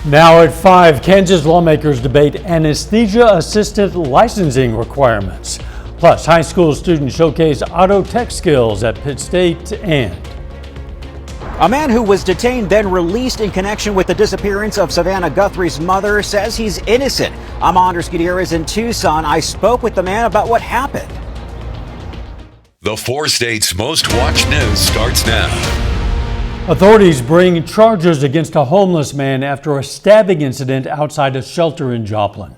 Now at 5, Kansas lawmakers debate anesthesia assistant licensing requirements. Plus, high school students showcase auto tech skills at Pitt State. And a man who was detained then released in connection with the disappearance of Savannah Guthrie's mother says he's innocent. I'm Andres Gutierrez in Tucson. I spoke with the man about what happened. The 4 states' most watched news starts now. Authorities bring charges against a homeless man after a stabbing incident outside a shelter in Joplin.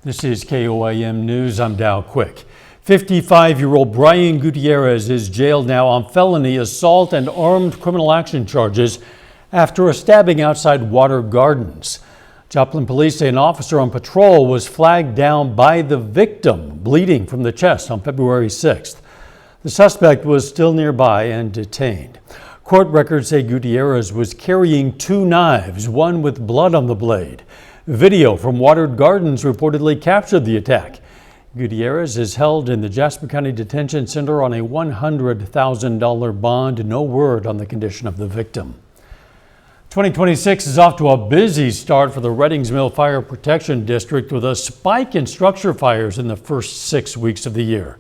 This is KOIM News. I'm Dow Quick. 55-year-old Brian Gutierrez is jailed now on felony assault and armed criminal action charges after a stabbing outside Water Gardens. Joplin police say an officer on patrol was flagged down by the victim, bleeding from the chest, on February 6th. The suspect was still nearby and detained. Court records say Gutierrez was carrying 2 knives, one with blood on the blade. Video from Water Gardens reportedly captured the attack. Gutierrez is held in the Jasper County Detention Center on a $100,000 bond. No word on the condition of the victim. 2026 is off to a busy start for the Reddings Mill Fire Protection District, with a spike in structure fires in the first 6 weeks of the year.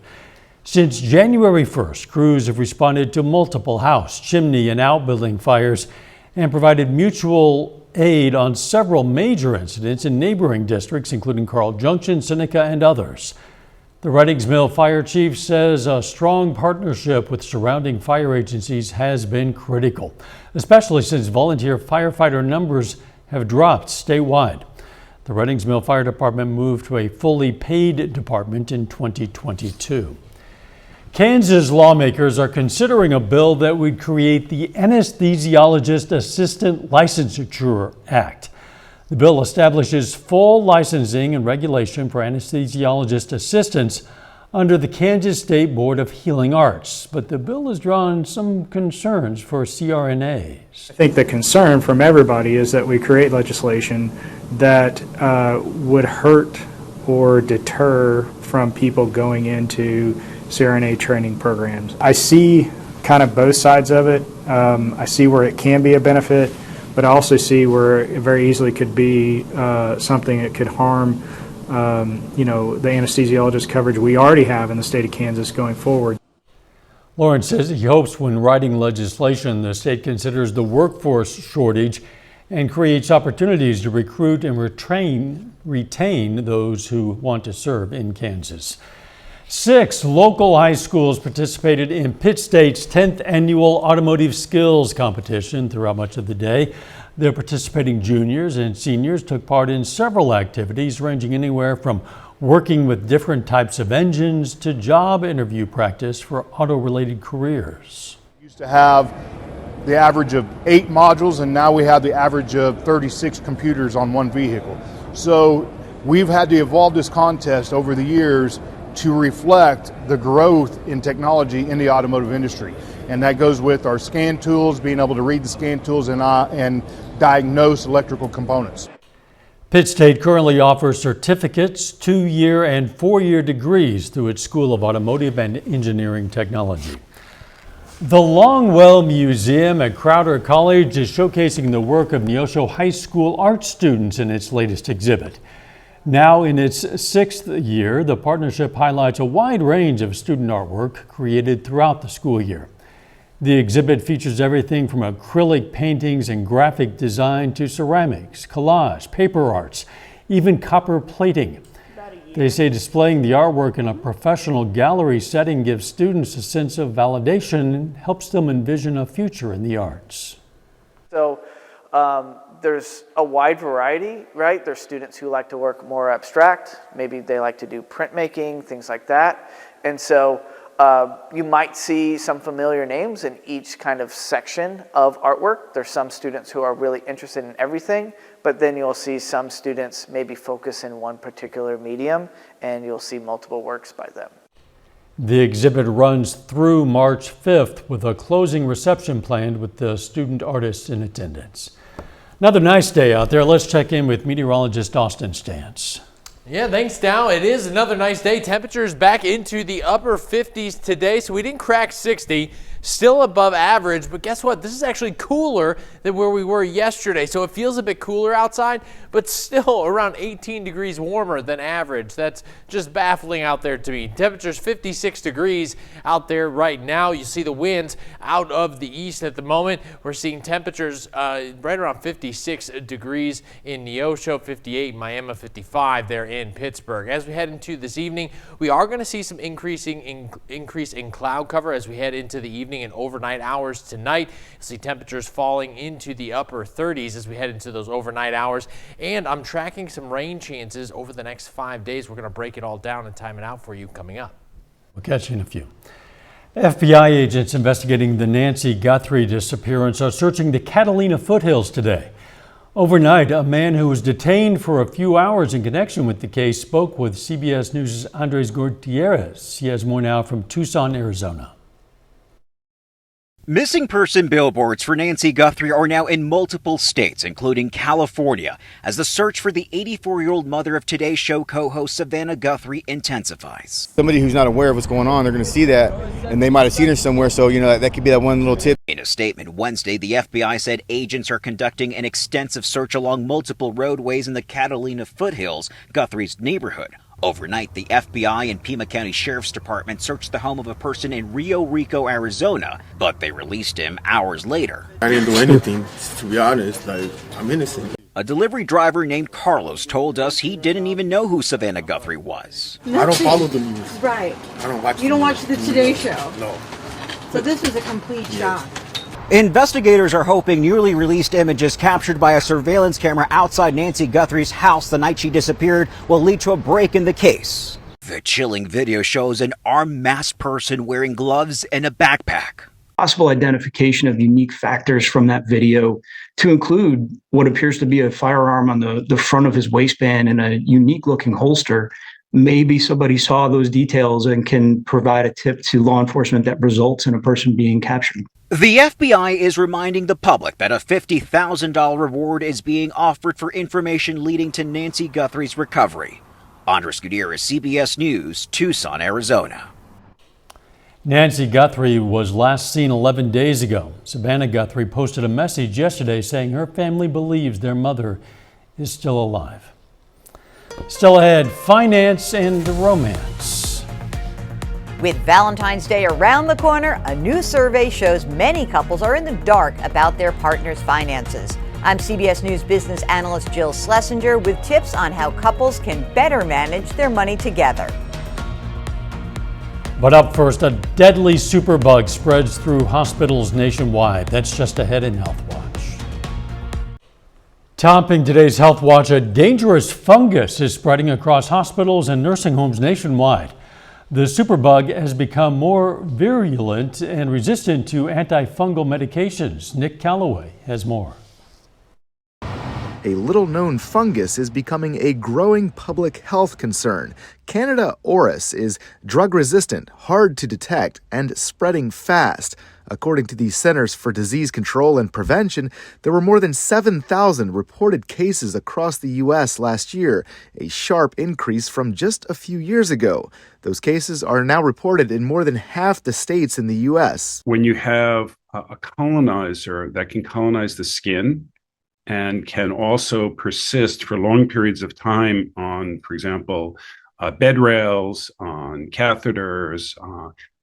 Since January 1st, crews have responded to multiple house, chimney, and outbuilding fires and provided mutual aid on several major incidents in neighboring districts, including Carl Junction, Seneca, and others. The Reddings Mill Fire Chief says a strong partnership with surrounding fire agencies has been critical, especially since volunteer firefighter numbers have dropped statewide. The Reddings Mill Fire Department moved to a fully paid department in 2022. Kansas lawmakers are considering a bill that would create the Anesthesiologist Assistant Licensure Act. The bill establishes full licensing and regulation for anesthesiologist assistants under the Kansas State Board of Healing Arts, but the bill has drawn some concerns for CRNAs. I think the concern from everybody is that we create legislation that would hurt or deter from people going into CRNA training programs. I see kind of both sides of it. I see where it can be a benefit, but I also see where it very easily could be something that could harm, the anesthesiologist coverage we already have in the state of Kansas going forward. Lawrence says he hopes when writing legislation, the state considers the workforce shortage and creates opportunities to recruit and retain those who want to serve in Kansas. 6 local high schools participated in Pitt State's 10th annual automotive skills competition throughout much of the day. Their participating juniors and seniors took part in several activities ranging anywhere from working with different types of engines to job interview practice for auto-related careers. We used to have the average of 8 modules, and now we have the average of 36 computers on one vehicle. So we've had to evolve this contest over the years to reflect the growth in technology in the automotive industry. And that goes with our scan tools, being able to read the scan tools and diagnose electrical components. Pitt State currently offers certificates, 2-year and 4-year degrees through its School of Automotive and Engineering Technology. The Longwell Museum at Crowder College is showcasing the work of Neosho High School art students in its latest exhibit. Now in its 6th year, the partnership highlights a wide range of student artwork created throughout the school year. The exhibit features everything from acrylic paintings and graphic design to ceramics, collage, paper arts, even copper plating. They say displaying the artwork in a professional gallery setting gives students a sense of validation and helps them envision a future in the arts. So there's a wide variety, right? There's students who like to work more abstract. Maybe they like to do printmaking, things like that. And so you might see some familiar names in each kind of section of artwork. There's some students who are really interested in everything, but then you'll see some students maybe focus in one particular medium, and you'll see multiple works by them. The exhibit runs through March 5th with a closing reception planned with the student artists in attendance. Another nice day out there. Let's check in with meteorologist Austin Stantz. Yeah, thanks, Dow. It is another nice day. Temperatures back into the upper 50s today, so we didn't crack 60. still above average, but guess what? This is actually cooler than where we were yesterday. So it feels a bit cooler outside, but still around 18 degrees warmer than average. That's just baffling out there to me. Temperatures 56 degrees out there right now. You see the winds out of the east at the moment. We're seeing temperatures right around 56 degrees in Neosho, 58 in Miami, 55 there in Pittsburgh. As we head into this evening, we are going to see some increase in cloud cover as we head into the evening and overnight hours tonight. You'll see temperatures falling into the upper 30s as we head into those overnight hours. And I'm tracking some rain chances over the next 5 days. We're going to break it all down and time it out for you coming up. We'll catch you in a few. FBI agents investigating the Nancy Guthrie disappearance are searching the Catalina foothills today. Overnight, a man who was detained for a few hours in connection with the case spoke with CBS News' Andres Gutierrez. He has more now from Tucson, Arizona. Missing person billboards for Nancy Guthrie are now in multiple states, including California, as the search for the 84-year-old mother of Today's Show co-host Savannah Guthrie intensifies. Somebody who's not aware of what's going on, they're going to see that, and they might have seen her somewhere, so, that could be that one little tip. In a statement Wednesday, the FBI said agents are conducting an extensive search along multiple roadways in the Catalina foothills, Guthrie's neighborhood. Overnight, the FBI and Pima County Sheriff's Department searched the home of a person in Rio Rico, Arizona, but they released him hours later. I didn't do anything, to be honest. I'm innocent. A delivery driver named Carlos told us he didn't even know who Savannah Guthrie was. I don't follow the news. Right. I don't watch. You don't watch the Today Show. No. So this was a complete shock. Investigators are hoping newly released images captured by a surveillance camera outside Nancy Guthrie's house the night she disappeared will lead to a break in the case. The chilling video shows an armed masked person wearing gloves and a backpack. Possible identification of unique factors from that video to include what appears to be a firearm on the front of his waistband and a unique looking holster. Maybe somebody saw those details and can provide a tip to law enforcement that results in a person being captured. The FBI is reminding the public that a $50,000 reward is being offered for information leading to Nancy Guthrie's recovery. Andres Gutierrez, CBS News, Tucson, Arizona. Nancy Guthrie was last seen 11 days ago. Savannah Guthrie posted a message yesterday saying her family believes their mother is still alive. Still ahead, finance and romance. With Valentine's Day around the corner, a new survey shows many couples are in the dark about their partner's finances. I'm CBS News business analyst Jill Schlesinger with tips on how couples can better manage their money together. But up first, a deadly superbug spreads through hospitals nationwide. That's just ahead in Health Watch. Topping today's Health Watch, a dangerous fungus is spreading across hospitals and nursing homes nationwide. The superbug has become more virulent and resistant to antifungal medications. Nick Calloway has more. A little-known fungus is becoming a growing public health concern. Candida auris is drug-resistant, hard to detect, and spreading fast. According to the Centers for Disease Control and Prevention, there were more than 7,000 reported cases across the U.S. last year, a sharp increase from just a few years ago. Those cases are now reported in more than half the states in the U.S. When you have a colonizer that can colonize the skin and can also persist for long periods of time on, for example, bed rails, on catheters,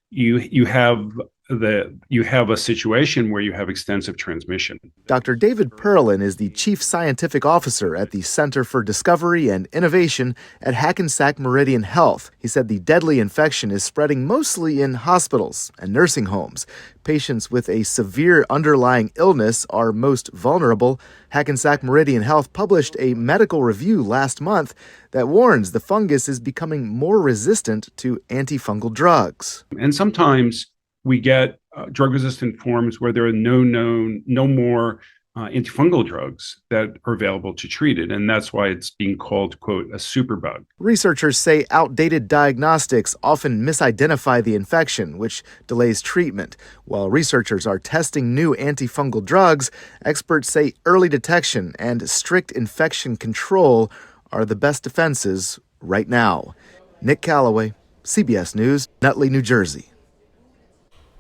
you have a situation where you have extensive transmission. Dr. David Perlin is the Chief Scientific Officer at the Center for Discovery and Innovation at Hackensack Meridian Health. He said the deadly infection is spreading mostly in hospitals and nursing homes. Patients with a severe underlying illness are most vulnerable. Hackensack Meridian Health published a medical review last month that warns the fungus is becoming more resistant to antifungal drugs. And sometimes we get drug-resistant forms where there are no more antifungal drugs that are available to treat it, and that's why it's being called, quote, a superbug. Researchers say outdated diagnostics often misidentify the infection, which delays treatment. While researchers are testing new antifungal drugs, experts say early detection and strict infection control are the best defenses right now. Nick Calloway, CBS News, Nutley, New Jersey.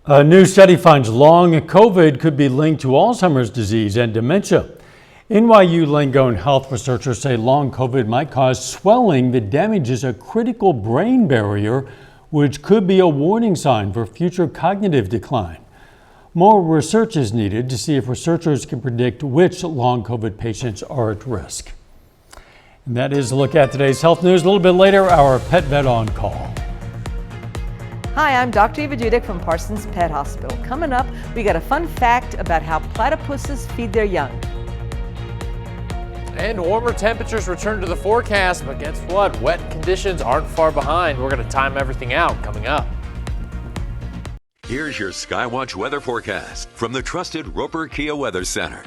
A new study finds long COVID could be linked to Alzheimer's disease and dementia. NYU Langone health researchers say long COVID might cause swelling that damages a critical brain barrier, which could be a warning sign for future cognitive decline. More research is needed to see if researchers can predict which long COVID patients are at risk. And that is a look at today's health news. A little bit later, our pet vet on call. Hi, I'm Dr. Eva Dudek from Parsons Pet Hospital. Coming up, we got a fun fact about how platypuses feed their young. And warmer temperatures return to the forecast, but guess what? Wet conditions aren't far behind. We're going to time everything out coming up. Here's your Skywatch weather forecast from the trusted Roper Kia Weather Center.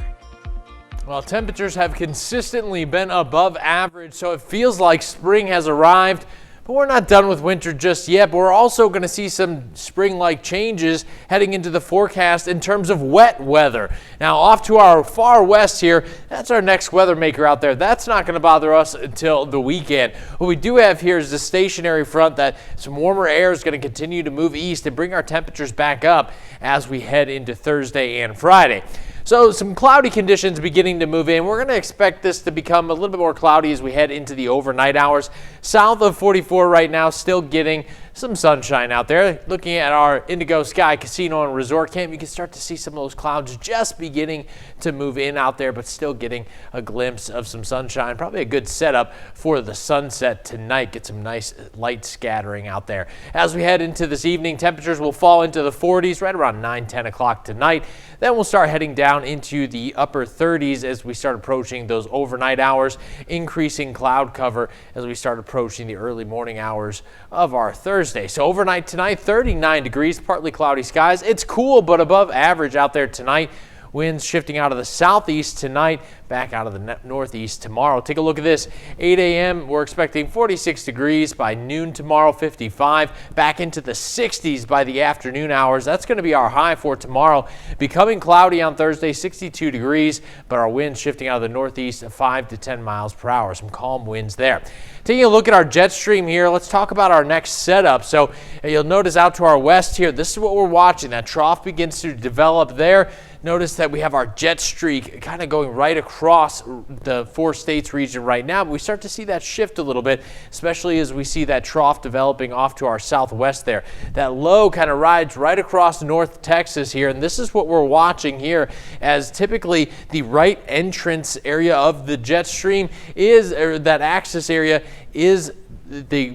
Well, temperatures have consistently been above average, so it feels like spring has arrived. But we're not done with winter just yet, but we're also going to see some spring-like changes heading into the forecast in terms of wet weather. Now, off to our far west here, that's our next weather maker out there. That's not going to bother us until the weekend. What we do have here is the stationary front that some warmer air is going to continue to move east and bring our temperatures back up as we head into Thursday and Friday. So some cloudy conditions beginning to move in. We're going to expect this to become a little bit more cloudy as we head into the overnight hours. South of 44 right now, still getting some sunshine out there. Looking at our Indigo Sky Casino and Resort Camp, you can start to see some of those clouds just beginning to move in out there, but still getting a glimpse of some sunshine. Probably a good setup for the sunset tonight. Get some nice light scattering out there. As we head into this evening, temperatures will fall into the 40s right around 9-10 o'clock tonight. Then we'll start heading down into the upper 30s as we start approaching those overnight hours, increasing cloud cover as we start approaching the early morning hours of our Thursday. So overnight tonight, 39 degrees, partly cloudy skies. It's cool, but above average out there tonight. Winds shifting out of the southeast tonight, back out of the northeast tomorrow. Take a look at this. 8 a.m. we're expecting 46 degrees. By noon tomorrow, 55. Back into the 60s by the afternoon hours. That's going to be our high for tomorrow. Becoming cloudy on Thursday, 62 degrees, but our winds shifting out of the northeast at 5 to 10 miles per hour. Some calm winds there. Taking a look at our jet stream here, let's talk about our next setup. So you'll notice out to our west here, this is what we're watching. That trough begins to develop there. Notice that we have our jet streak kind of going right across the 4 states region right now, but we start to see that shift a little bit, especially as we see that trough developing off to our southwest there. That low kind of rides right across North Texas here, and this is what we're watching here, as typically the right entrance area of the jet stream is, or that axis area is the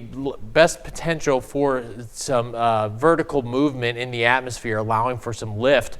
best potential for some vertical movement in the atmosphere, allowing for some lift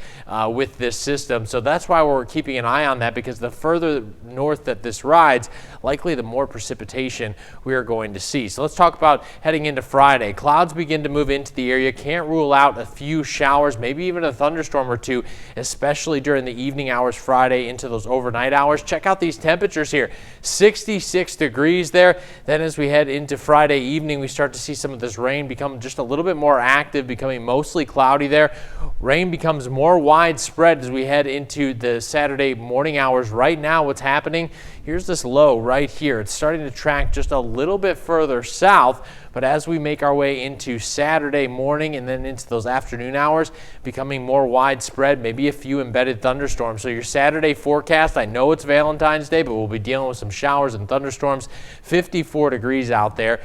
with this system. So that's why we're keeping an eye on that, because the further north that this rides, likely the more precipitation we are going to see. So let's talk about heading into Friday. Clouds begin to move into the area. Can't rule out a few showers, maybe even a thunderstorm or two, especially during the evening hours Friday into those overnight hours. Check out these temperatures here. 66 degrees there. Then as we head into Friday evening, we start to see some of this rain become just a little bit more active, becoming mostly cloudy there. Rain becomes more widespread as we head into the Saturday morning hours. Right now, what's happening, here's this low right here. It's starting to track just a little bit further south, but as we make our way into Saturday morning and then into those afternoon hours, becoming more widespread, maybe a few embedded thunderstorms. So your Saturday forecast, I know it's Valentine's Day, but we'll be dealing with some showers and thunderstorms. 54 degrees out there,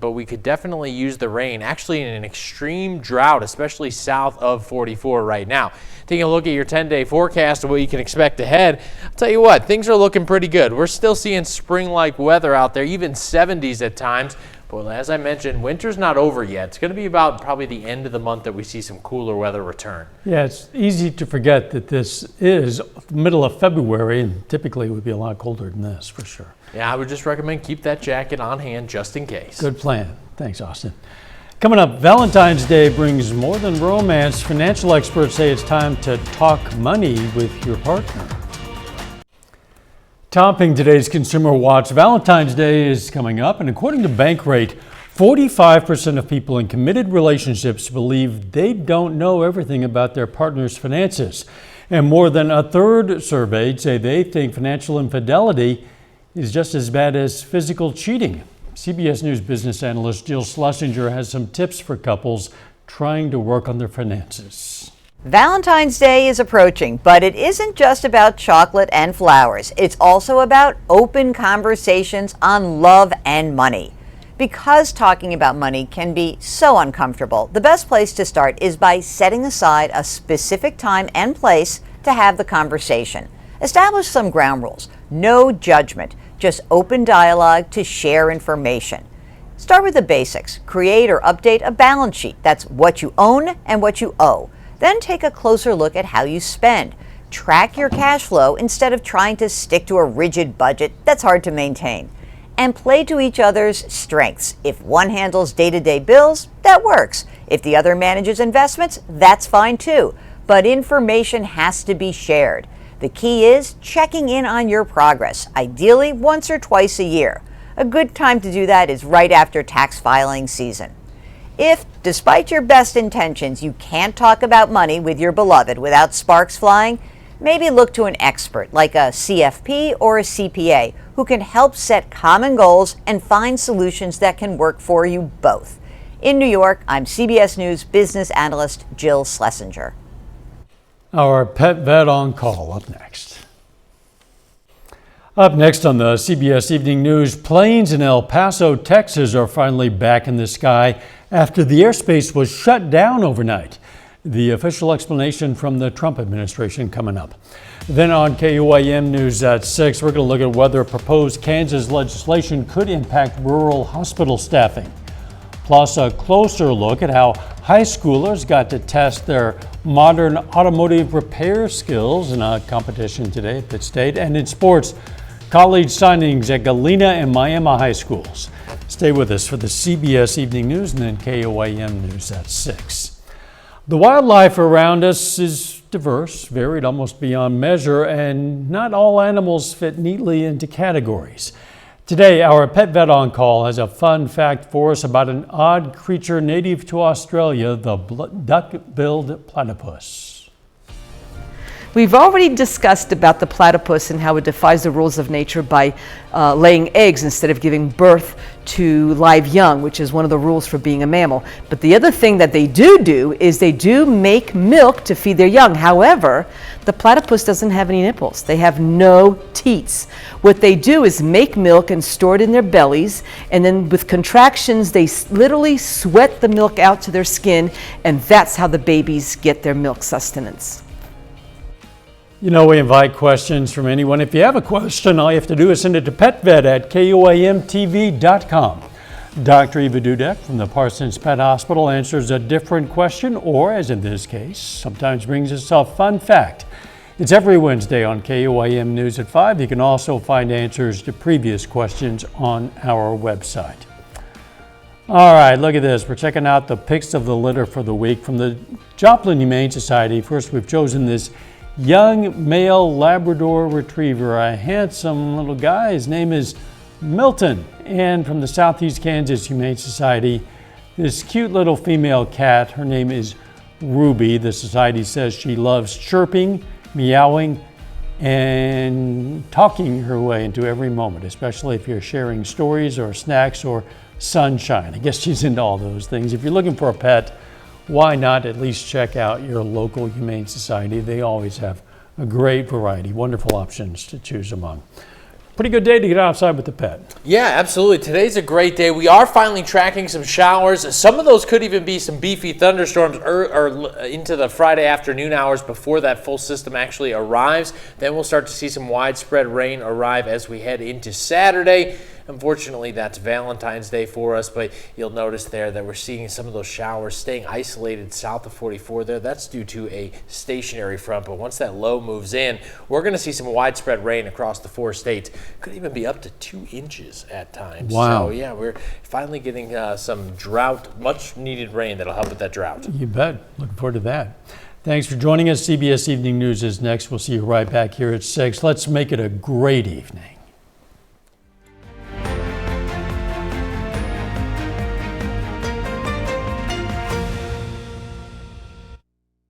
but we could definitely use the rain, actually in an extreme drought, especially south of 44 right now. Taking a look at your 10-day forecast of what you can expect ahead, I'll tell you what, things are looking pretty good. We're still seeing spring-like weather out there, even 70s at times. But as I mentioned, winter's not over yet. It's going to be about probably the end of the month that we see some cooler weather return. Yeah, it's easy to forget that this is the middle of February, and typically it would be a lot colder than this, for sure. Yeah, I would just recommend keep that jacket on hand just in case. Good plan. Thanks, Austin. Coming up, Valentine's Day brings more than romance. Financial experts say it's time to talk money with your partner. Topping today's Consumer Watch, Valentine's Day is coming up, and according to Bankrate, 45% of people in committed relationships believe they don't know everything about their partner's finances. And more than a third surveyed say they think financial infidelity is just as bad as physical cheating. CBS News business analyst Jill Schlesinger has some tips for couples trying to work on their finances. Valentine's Day is approaching, but it isn't just about chocolate and flowers. It's also about open conversations on love and money. Because talking about money can be so uncomfortable, the best place to start is by setting aside a specific time and place to have the conversation. Establish some ground rules. No judgment, just open dialogue to share information. Start with the basics. Create or update a balance sheet. That's what you own and what you owe. Then take a closer look at how you spend. Track your cash flow instead of trying to stick to a rigid budget that's hard to maintain. And play to each other's strengths. If one handles day-to-day bills, that works. If the other manages investments, that's fine too. But information has to be shared. The key is checking in on your progress, ideally once or twice a year. A good time to do that is right after tax filing season. If, despite your best intentions, you can't talk about money with your beloved without sparks flying, maybe look to an expert like a CFP or a CPA who can help set common goals and find solutions that can work for you both. In New York, I'm CBS News business analyst Jill Schlesinger. Our pet vet on call up next. Up next on the CBS Evening News, planes in El Paso, Texas are finally back in the sky after the airspace was shut down overnight. The official explanation from the Trump administration coming up. Then on KOAM News at 6, we're going to look at whether proposed Kansas legislation could impact rural hospital staffing. Plus a closer look at how high schoolers got to test their modern automotive repair skills in a competition today at Pitt State. And in sports, college signings at Galena and Miami high schools. Stay with us for the CBS Evening News and then KOAM News at 6. The wildlife around us is diverse, varied almost beyond measure, and not all animals fit neatly into categories. Today, our pet vet on call has a fun fact for us about an odd creature native to Australia, the duck-billed platypus. We've already discussed about the platypus and how it defies the rules of nature by laying eggs instead of giving birth to live young, which is one of the rules for being a mammal. But the other thing that they do is they do make milk to feed their young. However, the platypus doesn't have any nipples. They have no teats. What they do is make milk and store it in their bellies, and then with contractions, they literally sweat the milk out to their skin, and that's how the babies get their milk sustenance. You know, we invite questions from anyone. If you have a question, all you have to do is send it to petvet@koamtv.com. Dr. Eva Dudek from the Parsons Pet Hospital answers a different question, or as in this case, sometimes brings us a fun fact. It's every Wednesday on KOAM News at 5. You can also find answers to previous questions on our website. All right, look at this. We're checking out the picks of the litter for the week from the Joplin Humane Society. First, we've chosen this young male Labrador Retriever, a handsome little guy. His name is Milton. And from the Southeast Kansas Humane Society, this cute little female cat, her name is Ruby. The society says she loves chirping, meowing, and talking her way into every moment, especially if you're sharing stories or snacks or sunshine. I guess she's into all those things. If you're looking for a pet, why not at least check out your local Humane Society? They always have a great variety, wonderful options to choose among. Pretty good day to get outside with the pet. Yeah, absolutely. Today's a great day. We are finally tracking some showers. Some of those could even be some beefy thunderstorms or into the Friday afternoon hours before that full system actually arrives. Then we'll start to see some widespread rain arrive as we head into Saturday. Unfortunately, that's Valentine's Day for us, but you'll notice there that we're seeing some of those showers staying isolated south of 44 there. That's due to a stationary front, but once that low moves in, we're going to see some widespread rain across the 4 states. Could even be up to 2 inches at times. Wow. So, yeah, we're finally getting some drought, much needed rain that'll help with that drought. You bet. Looking forward to that. Thanks for joining us. CBS Evening News is next. We'll see you right back here at 6. Let's make it a great evening.